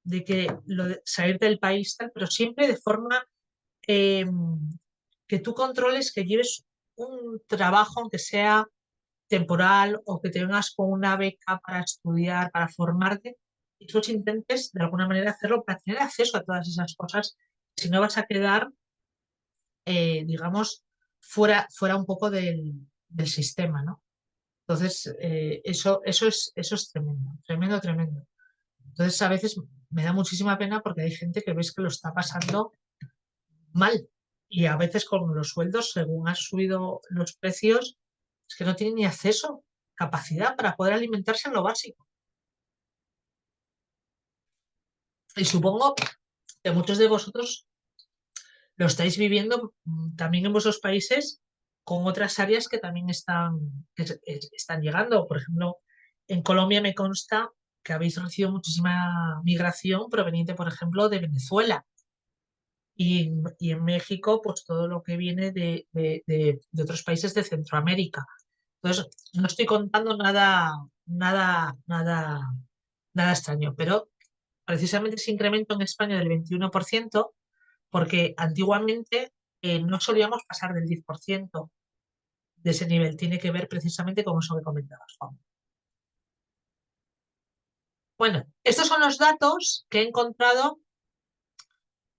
de que lo de salir del país, tal, pero siempre de forma eh, que tú controles, que lleves un trabajo, aunque sea temporal, o que te vengas con una beca para estudiar, para formarte, y tú intentes de alguna manera hacerlo para tener acceso a todas esas cosas, si no vas a quedar, digamos, fuera un poco del sistema, ¿no? Entonces, eso es tremendo, tremendo, tremendo. Entonces, a veces me da muchísima pena porque hay gente que ves que lo está pasando mal. Y a veces con los sueldos, según han subido los precios, es que no tienen ni acceso, capacidad para poder alimentarse en lo básico. Y supongo que muchos de vosotros lo estáis viviendo también en vuestros países con otras áreas que también están llegando. Por ejemplo, en Colombia me consta que habéis recibido muchísima migración proveniente, por ejemplo, de Venezuela. Y en México, pues todo lo que viene de otros países de Centroamérica. Entonces, no estoy contando nada extraño, pero precisamente ese incremento en España del 21%, porque antiguamente no solíamos pasar del 10% de ese nivel. Tiene que ver precisamente con eso que comentabas, Juan. Bueno, estos son los datos que he encontrado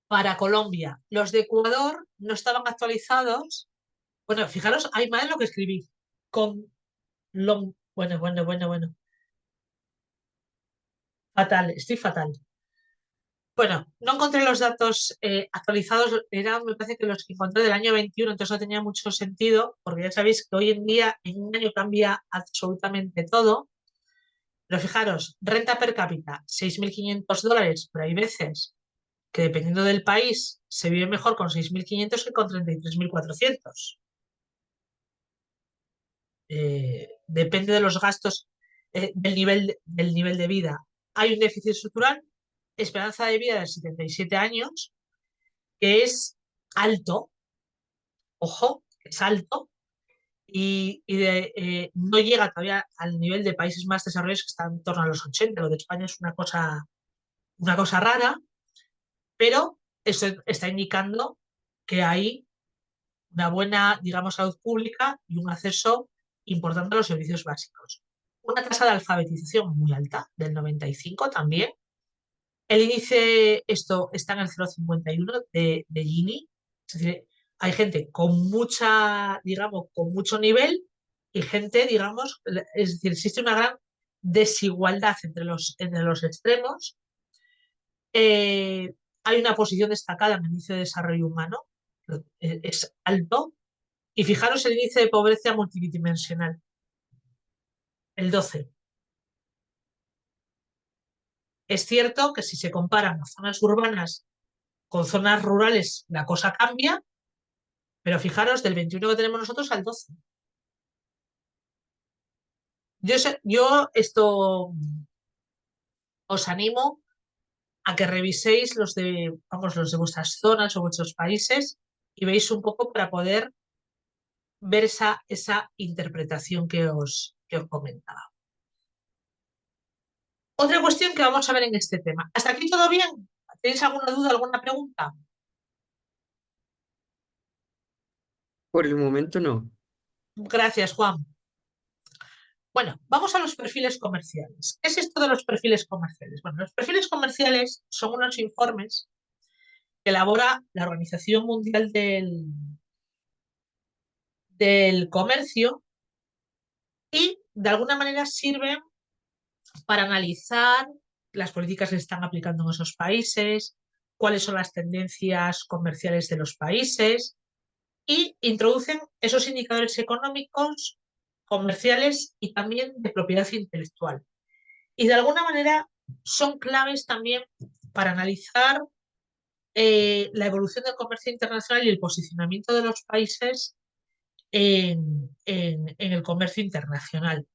para Colombia. Los de Ecuador no estaban actualizados. Bueno, fijaros, hay más de lo que escribí. Con bueno. Fatal, estoy fatal. Bueno, no encontré los datos actualizados, me parece que los que encontré del año 21, entonces no tenía mucho sentido, porque ya sabéis que hoy en día en un año cambia absolutamente todo. Pero fijaros, renta per cápita, $6.500, pero hay veces que dependiendo del país se vive mejor con 6.500 que con 33.400. Depende de los gastos, del nivel de vida. Hay un déficit estructural, esperanza de vida de 77 años, que es alto, ojo, es alto, no llega todavía al nivel de países más desarrollados que están en torno a los 80. Lo de España es una cosa rara, pero eso está indicando que hay una buena, digamos, salud pública y un acceso importante a los servicios básicos. Una tasa de alfabetización muy alta, del 95 también, El índice, esto está en el 0,51 de Gini, es decir, hay gente con mucha, digamos, con mucho nivel y gente, digamos, es decir, existe una gran desigualdad entre los extremos. Hay una posición destacada en el índice de desarrollo humano, es alto, y fijaros el índice de pobreza multidimensional, el 12. Es cierto que si se comparan las zonas urbanas con zonas rurales, la cosa cambia, pero fijaros del 21 que tenemos nosotros al 12. Yo esto os animo a que reviséis los de vuestras zonas o vuestros países y veis un poco para poder ver esa interpretación que os comentaba. Otra cuestión que vamos a ver en este tema. ¿Hasta aquí todo bien? ¿Tenéis alguna duda, alguna pregunta? Por el momento no. Gracias, Juan. Bueno, vamos a los perfiles comerciales. ¿Qué es esto de los perfiles comerciales? Bueno, los perfiles comerciales son unos informes que elabora la Organización Mundial del Comercio y de alguna manera sirven para analizar las políticas que se están aplicando en esos países, cuáles son las tendencias comerciales de los países y introducen esos indicadores económicos, comerciales y también de propiedad intelectual. Y de alguna manera son claves también para analizar la evolución del comercio internacional y el posicionamiento de los países en el comercio internacional.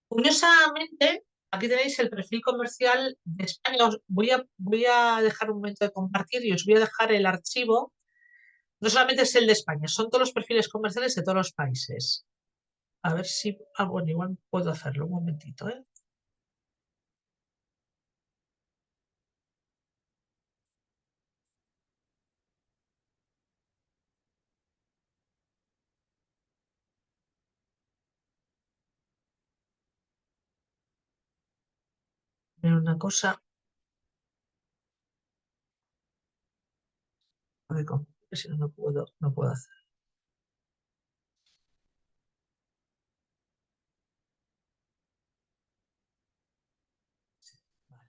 Curiosamente, aquí tenéis el perfil comercial de España. Voy a dejar un momento de compartir y os voy a dejar el archivo. No solamente es el de España, son todos los perfiles comerciales de todos los países. A ver si... bueno, igual puedo hacerlo un momentito, ¿eh? Mira una cosa. A ver, si no, no puedo hacer. Vale.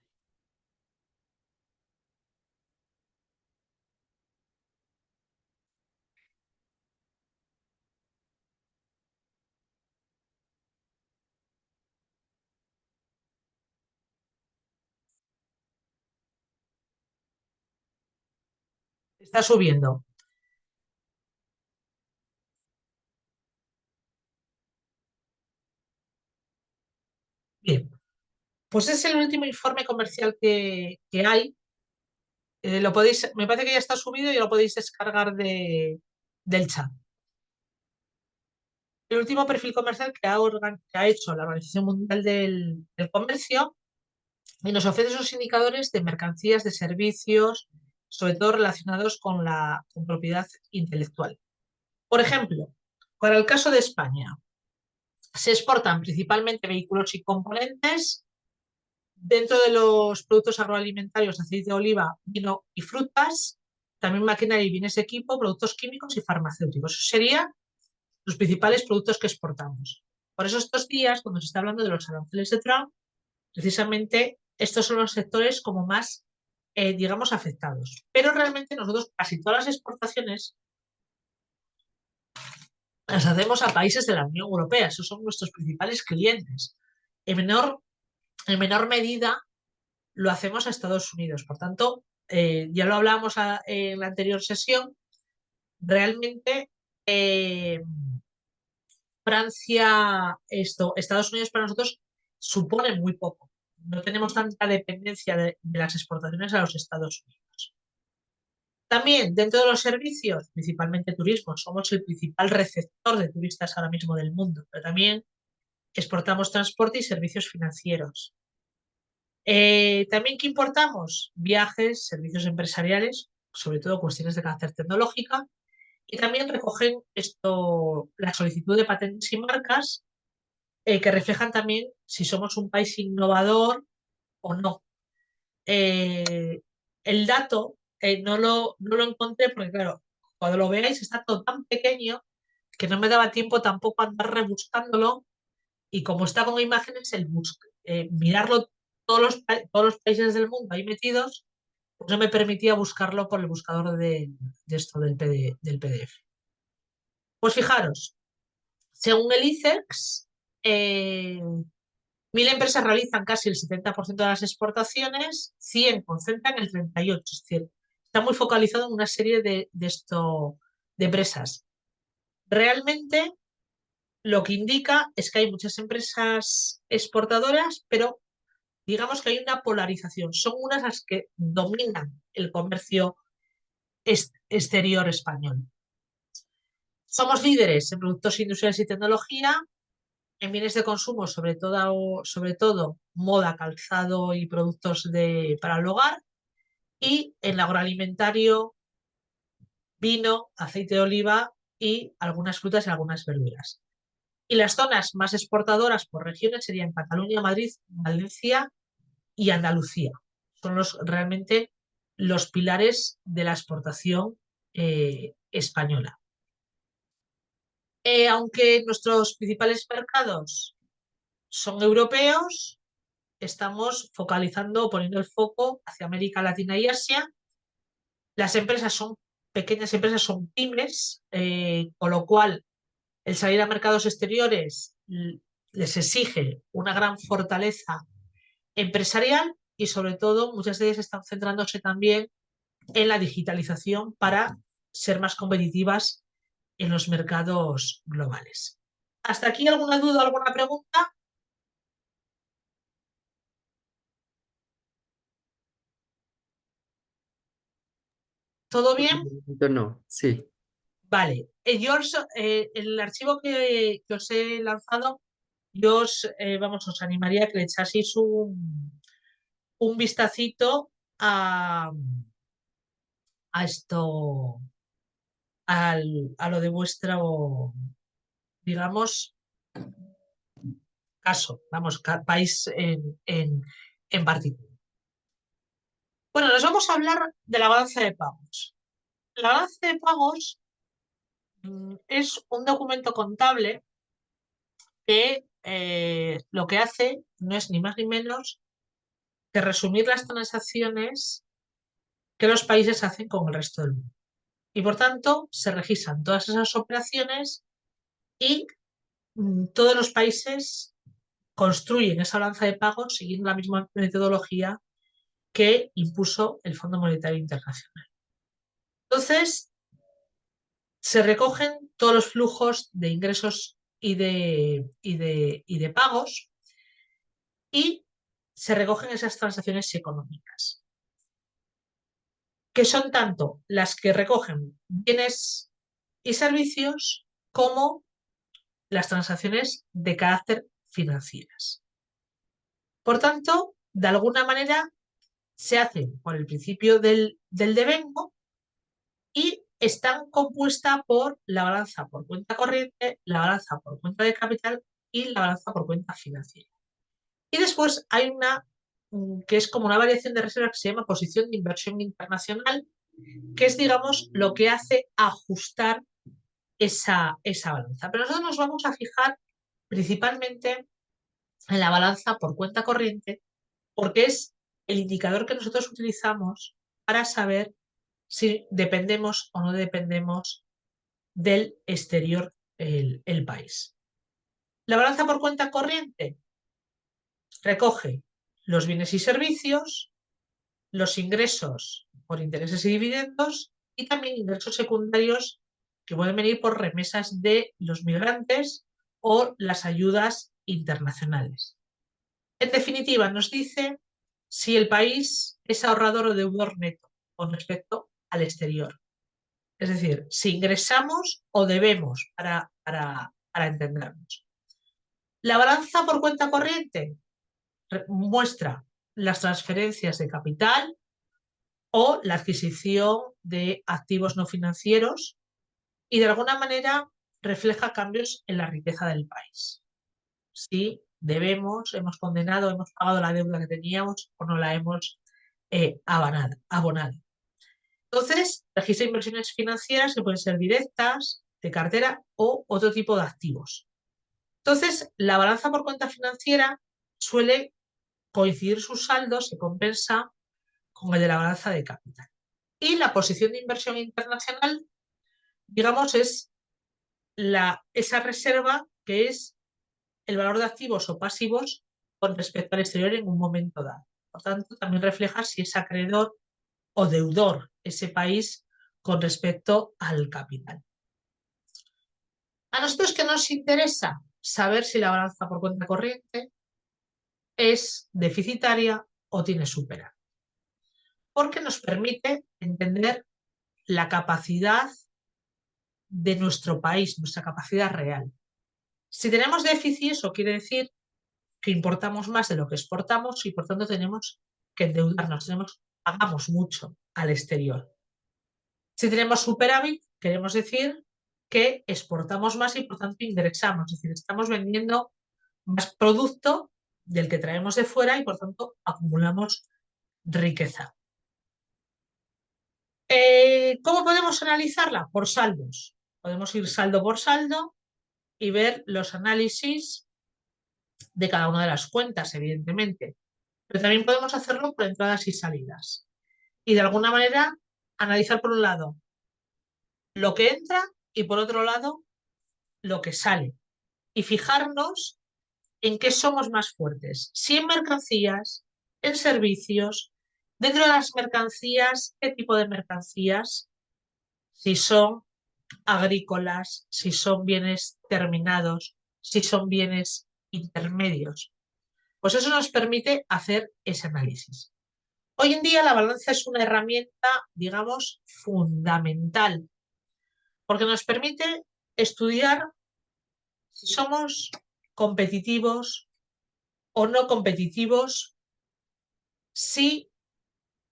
Está subiendo. Bien, pues es el último informe comercial que hay. Me parece que ya está subido y lo podéis descargar del chat. El último perfil comercial que ha hecho la Organización Mundial del Comercio y nos ofrece esos indicadores de mercancías, de servicios, sobre todo relacionados con propiedad intelectual. Por ejemplo, para el caso de España, se exportan principalmente vehículos y componentes. Dentro de los productos agroalimentarios, aceite de oliva, vino y frutas, también maquinaria y bienes de equipo, productos químicos y farmacéuticos. Esos serían los principales productos que exportamos. Por eso estos días, cuando se está hablando de los aranceles de Trump, precisamente estos son los sectores como más, digamos, afectados. Pero realmente nosotros casi todas las exportaciones las hacemos a países de la Unión Europea. Esos son nuestros principales clientes. En menor medida lo hacemos a Estados Unidos. Por tanto, ya lo hablábamos en la anterior sesión, realmente Francia, Estados Unidos para nosotros supone muy poco. No tenemos tanta dependencia de las exportaciones a los Estados Unidos. También dentro de los servicios, principalmente turismo, somos el principal receptor de turistas ahora mismo del mundo, pero también exportamos transporte y servicios financieros. También que importamos viajes, servicios empresariales, sobre todo cuestiones de carácter tecnológica, y también recogen la solicitud de patentes y marcas que reflejan también si somos un país innovador o no. el dato no lo encontré porque, claro, cuando lo veáis está todo tan pequeño que no me daba tiempo tampoco a andar rebuscándolo y como está con imágenes, mirarlo todos los países del mundo ahí metidos, pues no me permitía buscarlo por el buscador de esto del PDF. Pues fijaros, según el ICEX, 1.000 empresas realizan casi el 70% de las exportaciones, 100 concentran el 38%. Es decir, está muy focalizado en una serie de empresas. Realmente lo que indica es que hay muchas empresas exportadoras, pero digamos que hay una polarización. Son unas las que dominan el comercio exterior español. Somos líderes en productos industriales y tecnología, en bienes de consumo, sobre todo moda, calzado y productos para el hogar, y en el agroalimentario, vino, aceite de oliva y algunas frutas y algunas verduras. Y las zonas más exportadoras por regiones serían Cataluña, Madrid, Valencia y Andalucía. Son realmente los pilares de la exportación española. Aunque nuestros principales mercados son europeos, estamos focalizando, poniendo el foco hacia América Latina y Asia. Las empresas son pequeñas empresas, son pymes, con lo cual el salir a mercados exteriores les exige una gran fortaleza empresarial y sobre todo muchas de ellas están centrándose también en la digitalización para ser más competitivas en los mercados globales. ¿Hasta aquí alguna duda, alguna pregunta? ¿Todo bien? No, sí. Vale. El archivo que os he lanzado, yo os animaría a que le echaseis un vistacito a esto, a lo de vuestro, digamos, caso, vamos, país en particular. Bueno, nos vamos a hablar de la balanza de pagos. La balanza de pagos es un documento contable que lo que hace no es ni más ni menos que resumir las transacciones que los países hacen con el resto del mundo. Y por tanto, se registran todas esas operaciones y todos los países construyen esa balanza de pagos siguiendo la misma metodología que impuso el Fondo Monetario Internacional. Entonces, se recogen todos los flujos de ingresos y de pagos y se recogen esas transacciones económicas, que son tanto las que recogen bienes y servicios como las transacciones de carácter financieras. Por tanto, de alguna manera se hacen por el principio del devengo y están compuestas por la balanza por cuenta corriente, la balanza por cuenta de capital y la balanza por cuenta financiera. Y después hay una que es como una variación de reserva que se llama posición de inversión internacional, que es, digamos, lo que hace ajustar esa balanza. Pero nosotros nos vamos a fijar principalmente en la balanza por cuenta corriente, porque es el indicador que nosotros utilizamos para saber si dependemos o no dependemos del exterior el país. La balanza por cuenta corriente recoge los bienes y servicios, los ingresos por intereses y dividendos y también ingresos secundarios que pueden venir por remesas de los migrantes o las ayudas internacionales. En definitiva, nos dice si el país es ahorrador o deudor neto con respecto al exterior. Es decir, si ingresamos o debemos para entendernos. La balanza por cuenta corriente muestra las transferencias de capital o la adquisición de activos no financieros y de alguna manera refleja cambios en la riqueza del país. Si debemos, hemos condenado, hemos pagado la deuda que teníamos o no la hemos abonado. Entonces, registra inversiones financieras que pueden ser directas, de cartera o otro tipo de activos. Entonces, la balanza por cuenta financiera suele coincidir sus saldos, se compensa con el de la balanza de capital. Y la posición de inversión internacional, digamos, es esa reserva que es el valor de activos o pasivos con respecto al exterior en un momento dado. Por tanto, también refleja si es acreedor o deudor ese país con respecto al capital. A nosotros, ¿qué nos interesa? Saber si la balanza por cuenta corriente es deficitaria o tiene superávit, porque nos permite entender la capacidad de nuestro país, nuestra capacidad real. Si tenemos déficit, eso quiere decir que importamos más de lo que exportamos y por tanto tenemos que endeudarnos, pagamos mucho al exterior. Si tenemos superávit, queremos decir que exportamos más y por tanto ingresamos, es decir, estamos vendiendo más producto del que traemos de fuera y por tanto acumulamos riqueza. ¿Cómo podemos analizarla? Por saldos. Podemos ir saldo por saldo y ver los análisis de cada una de las cuentas, evidentemente. Pero también podemos hacerlo por entradas y salidas. Y de alguna manera analizar por un lado lo que entra y por otro lado lo que sale. Y fijarnos en qué somos más fuertes. Si en mercancías, en servicios, dentro de las mercancías, qué tipo de mercancías, si son agrícolas, si son bienes terminados, si son bienes intermedios. Pues eso nos permite hacer ese análisis. Hoy en día la balanza es una herramienta, digamos, fundamental, porque nos permite estudiar si somos competitivos o no competitivos, si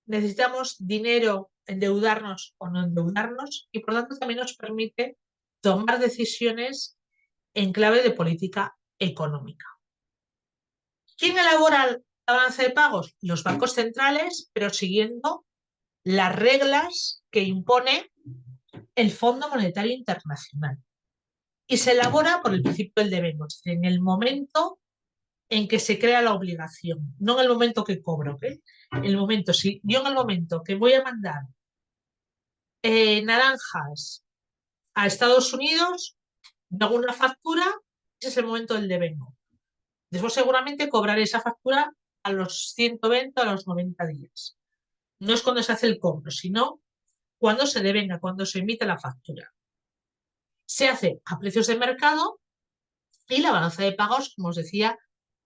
necesitamos dinero, endeudarnos o no endeudarnos, y por lo tanto también nos permite tomar decisiones en clave de política económica. ¿Quién elabora la balanza de pagos? Los bancos centrales, pero siguiendo las reglas que impone el Fondo Monetario Internacional. Y se elabora por el principio del devengo, en el momento en que se crea la obligación, no en el momento que cobro. El momento, si yo en el momento que voy a mandar naranjas a Estados Unidos, me hago una factura, ese es el momento del devengo. Después seguramente cobraré esa factura a los 120 o a los 90 días. No es cuando se hace el cobro, sino cuando se devenga, cuando se emite la factura. Se hace a precios de mercado y la balanza de pagos, como os decía,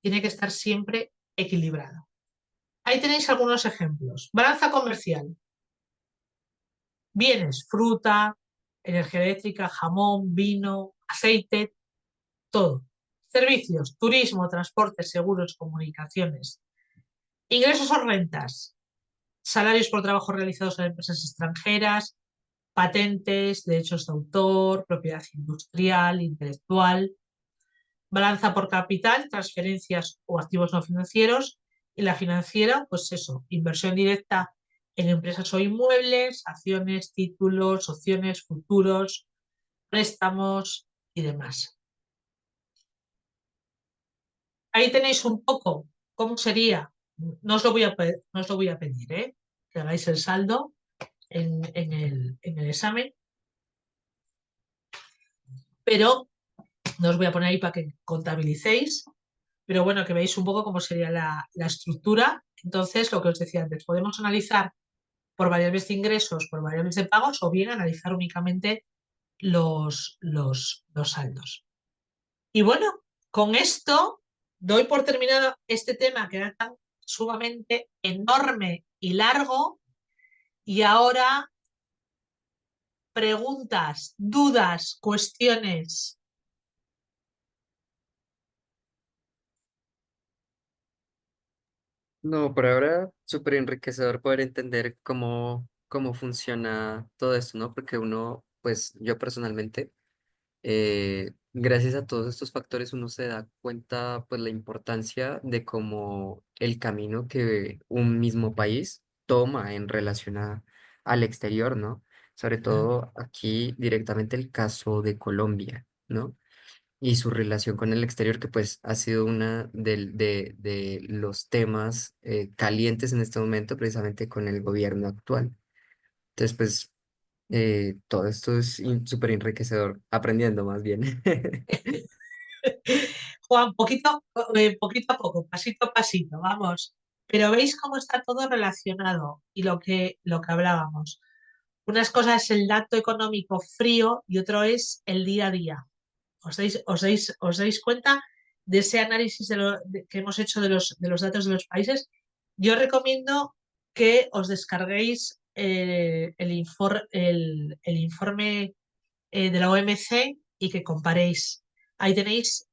tiene que estar siempre equilibrada. Ahí tenéis algunos ejemplos. Balanza comercial. Bienes, fruta, energía eléctrica, jamón, vino, aceite, todo. Servicios, turismo, transportes, seguros, comunicaciones. Ingresos o rentas. Salarios por trabajo realizados en empresas extranjeras, patentes, derechos de autor, propiedad industrial, intelectual. Balanza por capital, transferencias o activos no financieros. Y la financiera, pues eso, inversión directa en empresas o inmuebles, acciones, títulos, opciones, futuros, préstamos y demás. Ahí tenéis un poco cómo sería, no os lo voy a pedir, que hagáis el saldo en el examen, pero no os voy a poner ahí para que contabilicéis, pero bueno, que veáis un poco cómo sería la estructura. Entonces, lo que os decía antes, podemos analizar por variables de ingresos, por variables de pagos, o bien analizar únicamente los saldos. Y bueno, con esto doy por terminado este tema que era tan sumamente enorme y largo. Y ahora, preguntas, dudas, cuestiones. No, por ahora súper enriquecedor poder entender cómo funciona todo esto, ¿no? Porque uno, pues yo personalmente, gracias a todos estos factores uno se da cuenta pues la importancia de cómo el camino que un mismo país toma en relación al exterior, ¿no? Sobre todo aquí directamente el caso de Colombia, ¿no? Y su relación con el exterior, que pues ha sido una de los temas calientes en este momento, precisamente con el gobierno actual. Entonces, pues, todo esto es súper enriquecedor, aprendiendo más bien. Juan, poquito a poco, pasito a pasito, vamos. Pero veis cómo está todo relacionado y lo que hablábamos. Unas cosas es el dato económico frío y otro es el día a día. ¿Os dais cuenta de ese análisis que hemos hecho de los datos de los países? Yo recomiendo que os descarguéis el informe de la OMC y que comparéis. Ahí tenéis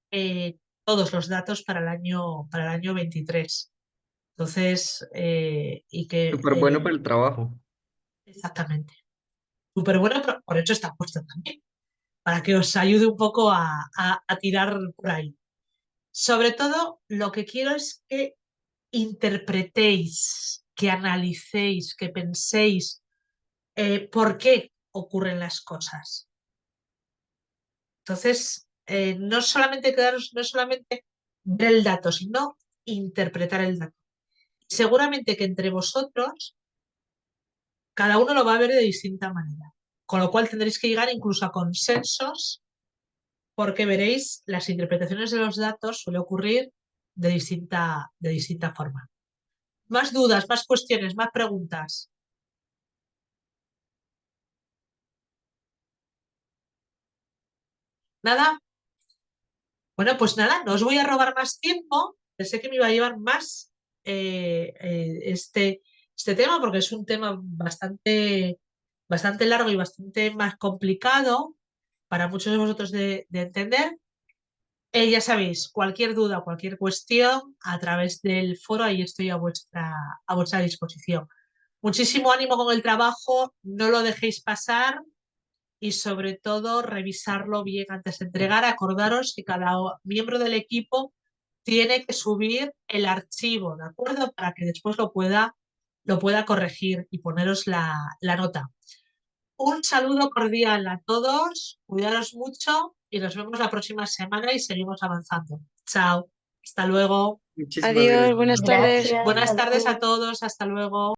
todos los datos para el año 23. Entonces, y que Súper bueno para el trabajo. exactamente. Súper bueno, por hecho está puesto también, para que os ayude un poco a tirar por ahí. Sobre todo, lo que quiero es que interpretéis, que analicéis, que penséis por qué ocurren las cosas. Entonces, no es solamente ver el dato, sino interpretar el dato. Seguramente que entre vosotros, cada uno lo va a ver de distinta manera, con lo cual tendréis que llegar incluso a consensos, porque veréis, las interpretaciones de los datos suele ocurrir de distinta forma. Más dudas, más cuestiones, más preguntas. ¿Nada? Bueno, pues nada, no os voy a robar más tiempo. Pensé que me iba a llevar más este tema porque es un tema bastante largo y bastante más complicado para muchos de vosotros de entender. Ya sabéis, cualquier duda, cualquier cuestión, a través del foro, ahí estoy a vuestra disposición. Muchísimo ánimo con el trabajo, no lo dejéis pasar y sobre todo revisarlo bien antes de entregar. Acordaros que cada miembro del equipo tiene que subir el archivo, ¿de acuerdo? Para que después lo pueda corregir y poneros la nota. Un saludo cordial a todos, cuidaros mucho y nos vemos la próxima semana y seguimos avanzando. Chao, hasta luego. Muchísimas Adiós, gracias. buenas tardes. Buenas tardes a todos, hasta luego.